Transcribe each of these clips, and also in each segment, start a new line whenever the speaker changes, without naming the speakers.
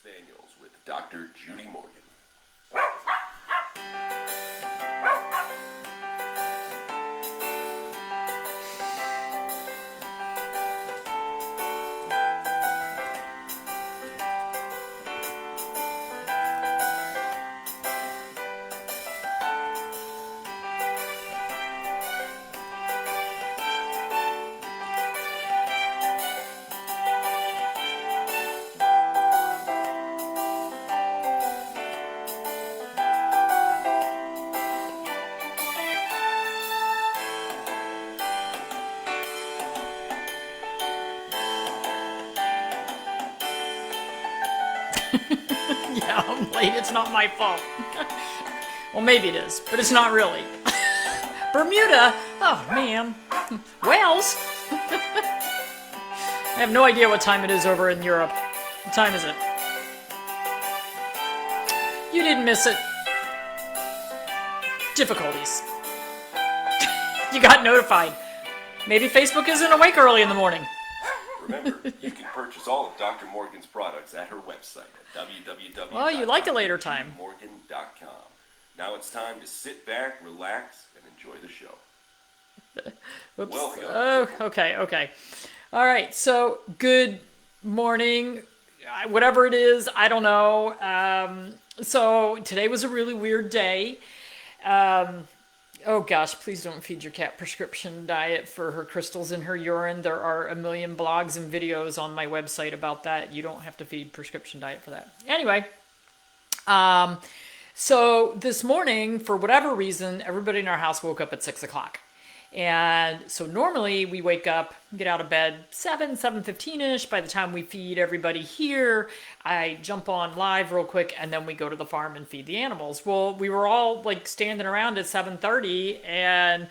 Spaniels with Dr. Judy Morgan.
Yeah, I'm late. It's not my fault. Well, maybe it is, but it's not really. Bermuda? Oh, man. Wales? I have no idea what time it is over in Europe. What time is it? You didn't miss it. Difficulties. You got notified. Maybe Facebook isn't awake early in the morning.
Remember, you can purchase all of Dr. Morgan's products at her website at www.drmorgan.com.
Well, you like a later time.
Now it's time to sit back, relax, and enjoy the show.
Oops.
Welcome.
Oh, okay. All right, so good morning. Whatever it is, I don't know. So today was a really weird day. Oh gosh, please don't feed your cat prescription diet for her crystals in her urine. There are a million blogs and videos on my website about that. You don't have to feed prescription diet for that. Anyway, so this morning, for whatever reason, everybody in our house woke up at 6 o'clock. And so normally we wake up, get out of bed 7:15-ish. By the time we feed everybody here, I jump on live real quick and then we go to the farm and feed the animals. Well, we were all like standing around at 7:30 and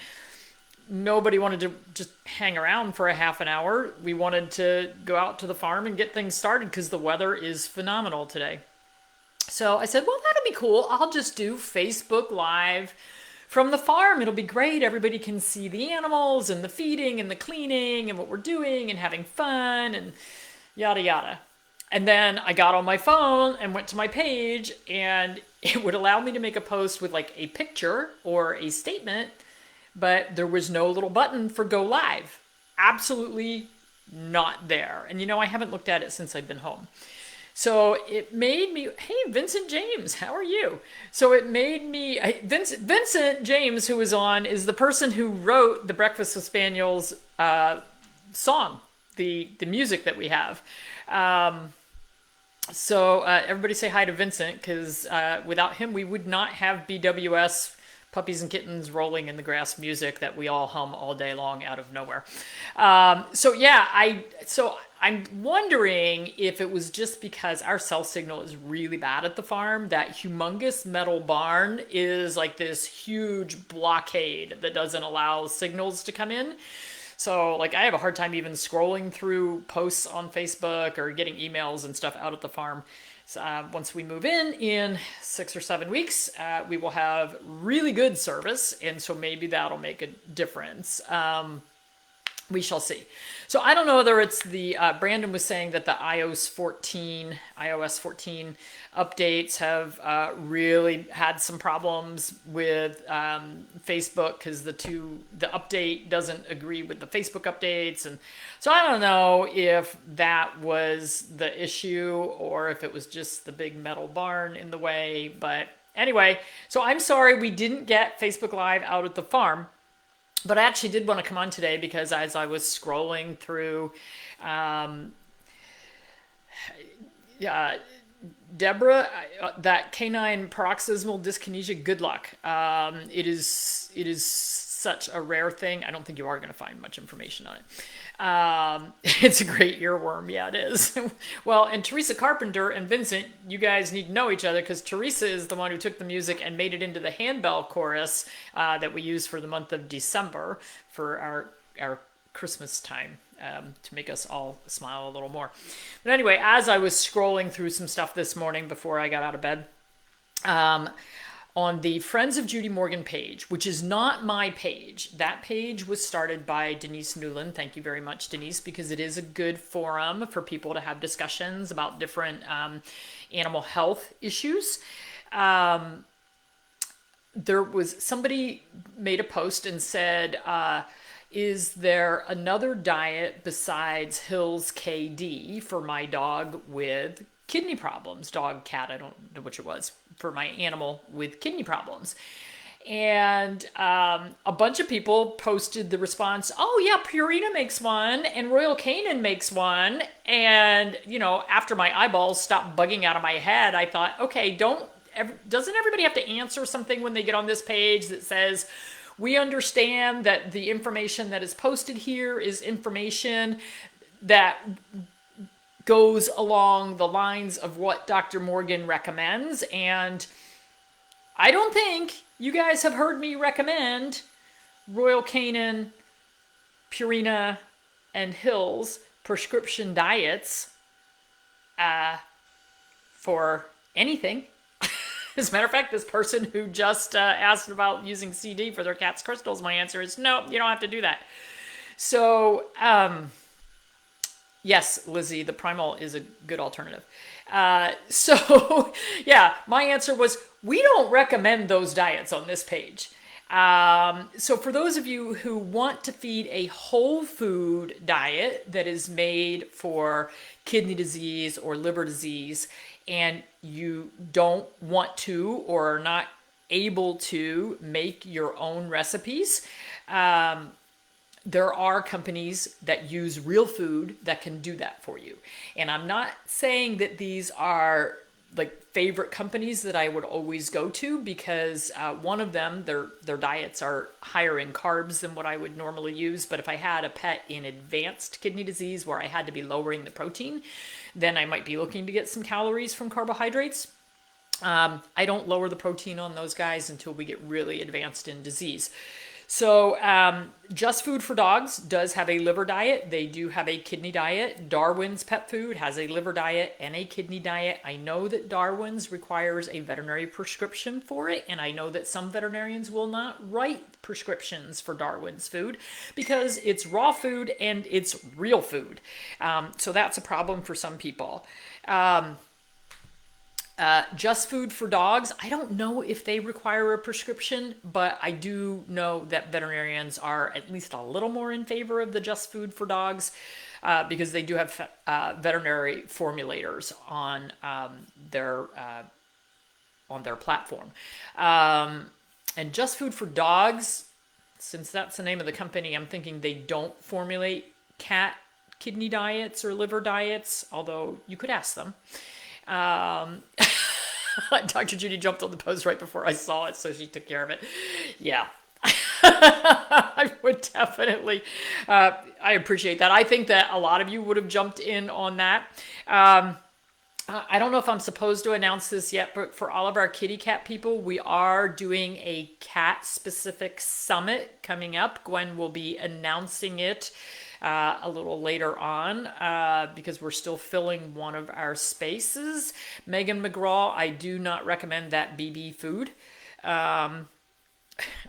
nobody wanted to just hang around for a half an hour. We wanted to go out to the farm and get things started because the weather is phenomenal today. So I said, well, that'll be cool. I'll just do Facebook Live from the farm. It'll be great. Everybody can see the animals and the feeding and the cleaning and what we're doing and having fun and yada yada. And then I got on my phone and went to my page and it would allow me to make a post with like a picture or a statement, but there was no little button for go live. Absolutely not there. And I haven't looked at it since I've been home. So it made me, hey, Vincent James, how are you? So it made me, Vincent James, who was on, is the person who wrote the Breakfast with Spaniels song, the music that we have. So everybody say hi to Vincent, because without him, we would not have BWS, Puppies and Kittens Rolling in the Grass music that we all hum all day long out of nowhere. I'm wondering if it was just because our cell signal is really bad at the farm. That humongous metal barn is like this huge blockade that doesn't allow signals to come in. So like I have a hard time even scrolling through posts on Facebook or getting emails and stuff out at the farm. So, once we move in 6 or 7 weeks, we will have really good service. And so maybe that'll make a difference. We shall see. So I don't know whether it's the, Brandon was saying that the iOS 14 updates have really had some problems with Facebook because the update doesn't agree with the Facebook updates. And so I don't know if that was the issue or if it was just the big metal barn in the way. But anyway, so I'm sorry we didn't get Facebook Live out at the farm. But I actually did want to come on today because as I was scrolling through, Deborah, that canine paroxysmal dyskinesia, good luck. It is such a rare thing. I don't think you are going to find much information on it. It's a great earworm. Yeah, it is. Well, and Teresa Carpenter and Vincent, you guys need to know each other because Teresa is the one who took the music and made it into the handbell chorus that we use for the month of December for our Christmas time to make us all smile a little more. But anyway, as I was scrolling through some stuff this morning before I got out of bed, on the Friends of Judy Morgan page, which is not my page. That page was started by Denise Newland. Thank you very much, Denise, because it is a good forum for people to have discussions about different animal health issues. There was somebody made a post and said, is there another diet besides Hill's KD for my dog with kidney problems? Dog, cat, I don't know which it was, for my animal with kidney problems. And a bunch of people posted the response, oh yeah, Purina makes one and Royal Canin makes one. And, you know, after my eyeballs stopped bugging out of my head, I thought, okay, doesn't everybody have to answer something when they get on this page that says, we understand that the information that is posted here is information that goes along the lines of what Dr. Morgan recommends. And I don't think you guys have heard me recommend Royal Canin, Purina, and Hill's prescription diets for anything. As a matter of fact, this person who just asked about using CD for their cat's crystals, my answer is no, you don't have to do that. So, yes, Lizzie, the Primal is a good alternative. So, yeah, my answer was we don't recommend those diets on this page. So for those of you who want to feed a whole food diet that is made for kidney disease or liver disease, and you don't want to or are not able to make your own recipes, there are companies that use real food that can do that for you. And I'm not saying that these are like favorite companies that I would always go to, because one of them, their diets are higher in carbs than what I would normally use. But if I had a pet in advanced kidney disease where I had to be lowering the protein, then I might be looking to get some calories from carbohydrates. I don't lower the protein on those guys until we get really advanced in disease. So Just Food for Dogs does have a liver diet. They do have a kidney diet. Darwin's Pet Food has a liver diet and a kidney diet. I know that Darwin's requires a veterinary prescription for it, and I know that some veterinarians will not write prescriptions for Darwin's food because it's raw food and it's real food. So that's a problem for some people. Just Food for Dogs, I don't know if they require a prescription, but I do know that veterinarians are at least a little more in favor of the Just Food for Dogs because they do have veterinary formulators on their platform. And Just Food for Dogs, since that's the name of the company, I'm thinking they don't formulate cat kidney diets or liver diets, although you could ask them. Dr. Judy jumped on the post right before I saw it, so she took care of it. Yeah. I would definitely, I appreciate that. I think that a lot of you would have jumped in on that. I don't know if I'm supposed to announce this yet, but for all of our kitty cat people, we are doing a cat specific summit coming up. Gwen will be announcing it a little later on because we're still filling one of our spaces. Megan McGraw, I do not recommend that BB food. I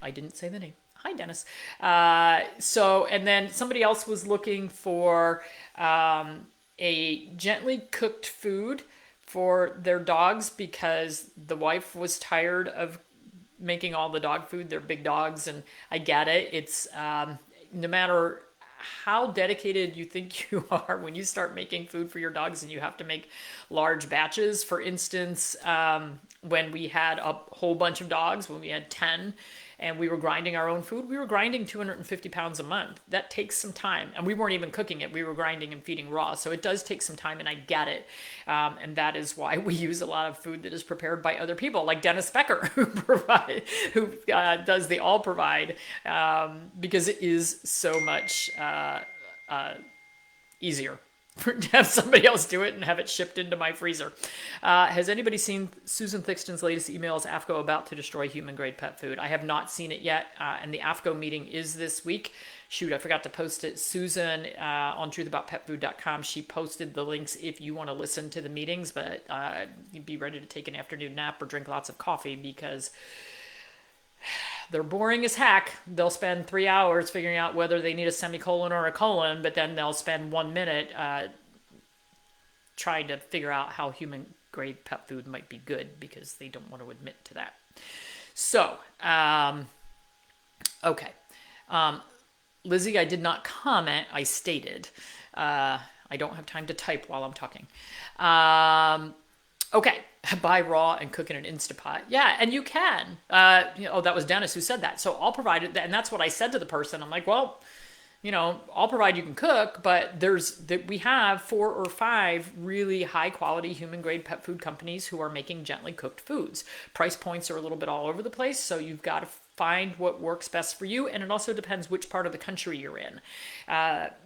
didn't say the name. Hi, Dennis. And then somebody else was looking for a gently cooked food for their dogs because the wife was tired of making all the dog food. They're big dogs, and I get it. It's no matter how dedicated you think you are when you start making food for your dogs and you have to make large batches. For instance, when we had a whole bunch of dogs, when we had 10 and we were grinding our own food, we were grinding 250 pounds a month. That takes some time. And we weren't even cooking it. We were grinding and feeding raw. So it does take some time, and I get it. And that is why we use a lot of food that is prepared by other people, like Dennis Becker, who does the All Provide, because it is so much easier to have somebody else do it and have it shipped into my freezer. Has anybody seen Susan Thixton's latest emails, AFCO about to destroy human grade pet food? I have not seen it yet, and the AFCO meeting is this week. shoot, I forgot to post it. Susan on truthaboutpetfood.com, she posted the links if you want to listen to the meetings, but you'd be ready to take an afternoon nap or drink lots of coffee because they're boring as heck. They'll spend 3 hours figuring out whether they need a semicolon or a colon, but then they'll spend 1 minute trying to figure out how human grade pet food might be good because they don't want to admit to that. So, okay. Lizzie, I did not comment. I stated. I don't have time to type while I'm talking. Okay. Buy raw and cook in an Instapot. Yeah, and you can. That was Dennis who said that. So I'll provide it. And that's what I said to the person. I'm like, well, I'll provide you can cook, but we have 4 or 5 really high quality human grade pet food companies who are making gently cooked foods. Price points are a little bit all over the place, so you've got to find what works best for you, and it also depends which part of the country you're in,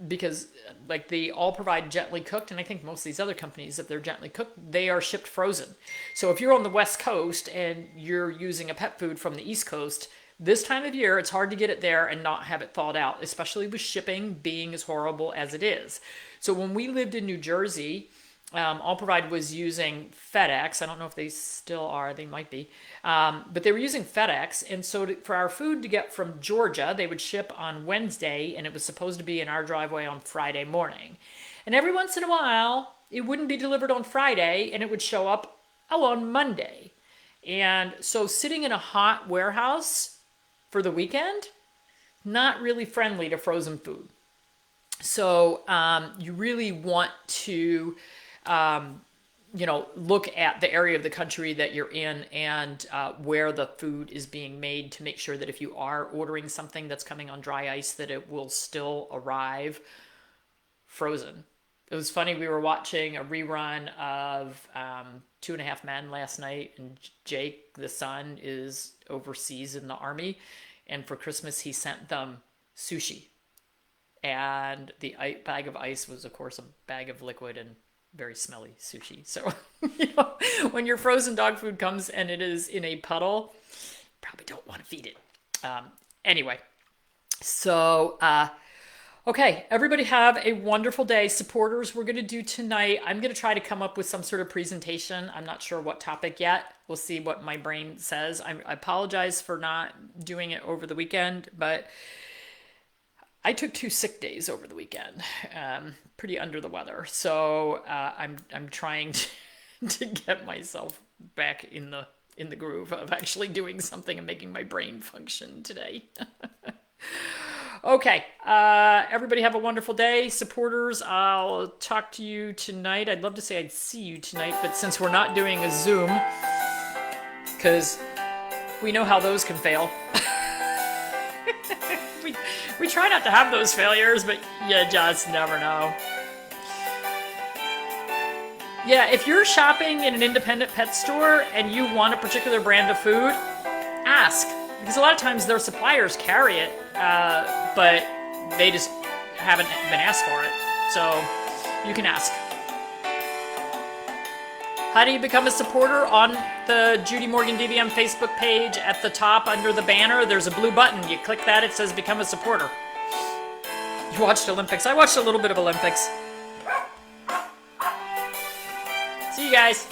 because like they all provide gently cooked, and I think most of these other companies, if they're gently cooked, they are shipped frozen. So if you're on the West Coast and you're using a pet food from the East Coast, this time of year, it's hard to get it there and not have it thawed out, especially with shipping being as horrible as it is. So when we lived in New Jersey, All Provide was using FedEx. I don't know if they still are. They might be. But they were using FedEx. And so for our food to get from Georgia, they would ship on Wednesday, and it was supposed to be in our driveway on Friday morning. And every once in a while, it wouldn't be delivered on Friday, and it would show up on Monday. And so sitting in a hot warehouse for the weekend, not really friendly to frozen food. So you really want to, look at the area of the country that you're in and where the food is being made to make sure that if you are ordering something that's coming on dry ice, that it will still arrive frozen. It was funny, we were watching a rerun of 2.5 Men last night, and Jake, the son, is overseas in the army, and for Christmas he sent them sushi. And the bag of ice was, of course, a bag of liquid and very smelly sushi. So, when your frozen dog food comes and it is in a puddle, you probably don't want to feed it. Anyway, so, okay, everybody have a wonderful day. Supporters, we're going to do tonight. I'm going to try to come up with some sort of presentation. I'm not sure what topic yet. We'll see what my brain says. I apologize for not doing it over the weekend, but I took 2 sick days over the weekend, pretty under the weather. So I'm trying to get myself back in the groove of actually doing something and making my brain function today. Okay, everybody have a wonderful day. Supporters, I'll talk to you tonight. I'd love to say I'd see you tonight, but since we're not doing a Zoom, because we know how those can fail. We try not to have those failures, but you just never know. Yeah, if you're shopping in an independent pet store and you want a particular brand of food, ask. Because a lot of times their suppliers carry it, but they just haven't been asked for it. So you can ask. How do you become a supporter? On the Judy Morgan DVM Facebook page at the top under the banner, there's a blue button. You click that, it says become a supporter. You watched Olympics. I watched a little bit of Olympics. See you guys.